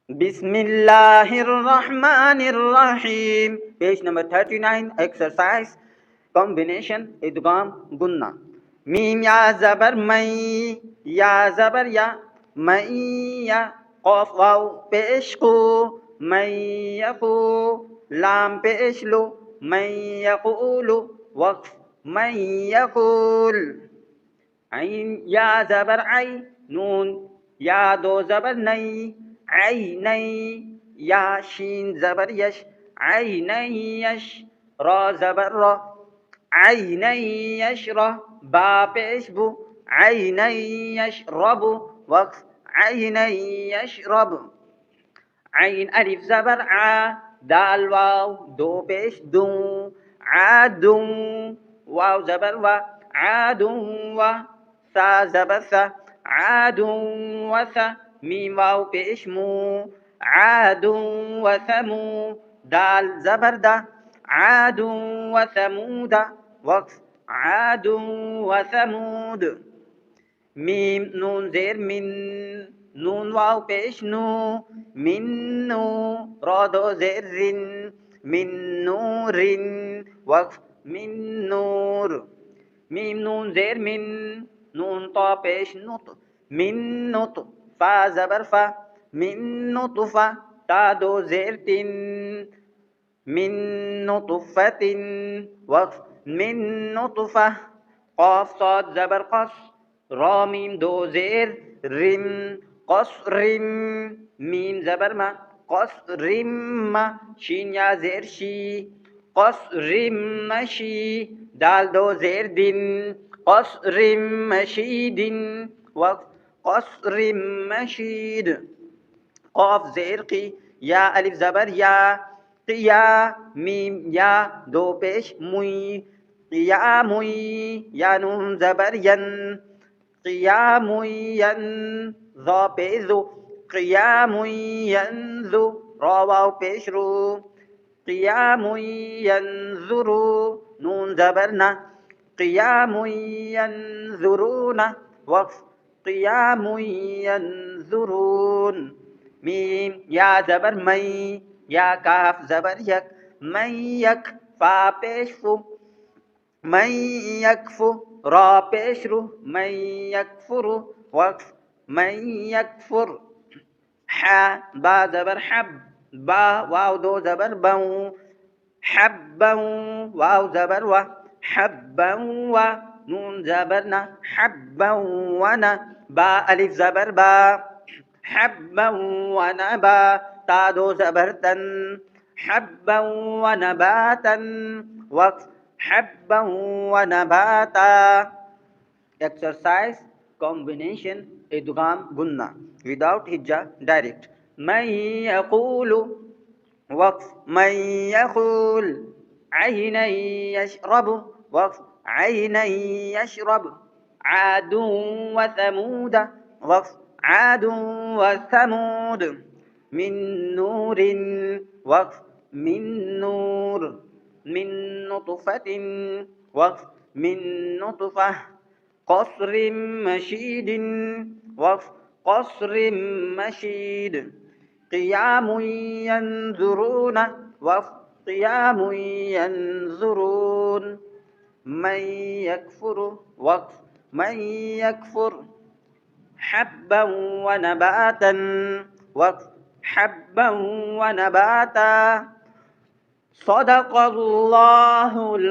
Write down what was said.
बिस्मिल्लाहिर्रहमानिर्रहीम। Page number 39, exercise combination इदगाम गुन्ना। Meme या ज़बर मई, या ज़बर या, मई या, क़ाफ वाव पेश को, मई यक़ू, लाम पेश लो, मई यक़ूलु, वक़्फ मई यक़ूल। ऐन या ज़बर आई, नून या दो ज़बर नई, आई नई, या शीन ज़बर यश, आई नई यश, रा ज़बर रा, आई नई यशरा, बा पेश बु, आई नई यशरबु, वक़्फ आई नई यशरब। ऐन अलिफ ज़बर आ, दाल वाव दो पेश दूं, आदूं, वाव ज़बर वा, आदूं वा, सा ज़बर सा, आदूं व सा, मीम वाव पेश मू, आदूं व समू, दाल ज़बर दा, आदूं व समूदा, वक़्फ आदूं व समूद। मीम नून ज़ेर मिन, नून वाव पेश नू, मिन्नू, रा दो ज़ेर रिन, मिन नूरिन, वक़्फ मिन नूर। मीम नून ज़ेर मिन, नून ता पेश नुत, मिन नुत, फा ज़बर फा, मिन नुतफ़ा, ता दो ज़ेर तिन, मिन नुतफ़तिन, वक़्फ मिन नुतफ़ा। क़ाफ साद ज़बर क़स, रा मीम दो ज़ेर रिम, क़स्रिम, मीम ज़बर मा, क़स्रिम्मा, शीन या ज़ेर शी, क़स्रिम्मशी, दाल दो ज़ेर दिन, क़स्रिम्मशीदिन, वक़्फ क़स्रिम्मशीद। क़ाफ ज़ेर की, या अलिफ ज़बर या, क़िया, मीम या दो पेश मुई, क़ियामुई, या नून ज़बर यन, क़ियामुयन, ज़ा पेश ज़ु, क़ियामुयंज़ु, रा वाव पेश रू, क़ियामुयंज़ुरू, नून ज़बर ना, क़ियामुयंज़ुरूना, वक़्फ क़ियामुयंज़ुरून। मीम या ज़बर मई, या काफ ज़बर यक, मई यक, फा पेश फु, मई यकफु, रा पेश रु, मई यकफुरु, वक़्फ मई यकफुर। हा बा ज़बर हब, बा वाव दो ज़बर बऊ, हब्बं, वाव ज़बर वा, हब्बं वा, नून ज़बर ना, हब्बं वना, बा अलिफ ज़बर बा, हब्बं वनबा, ता दो ज़बर तन, हब्बं वनबातन, वक़्फ हब्बं वनबाता। एक्सरसाइज कॉम्बिनेशन इदगाम गुन्ना विदाउट हिज्जा डायरेक्ट। मैं यक़ूलु, वक़्फ मैं यक़ूल, ऐनन यशरबु, वक़्फ ऐनन यशरब, आदुं व समूद, वक़्फ आदुं व समूद। मिन नूरिन, वक़्फ मिन नूर, मिन नुतफ़तिन, वक़्फ मिन नुतफ़ह, क़स्रिम मशीदिन, वक़्फ क़स्रिम मशीद। क़ियामुन यंज़ुरून, वक़्फ क़ियामुन यंज़ुरून। मन यकफ़ुरु, वक़्फ मन यकफ़ुर। हब्बन व नबातन, वक़्फ हब्बन व नबाता। सदक़ल्लाहुल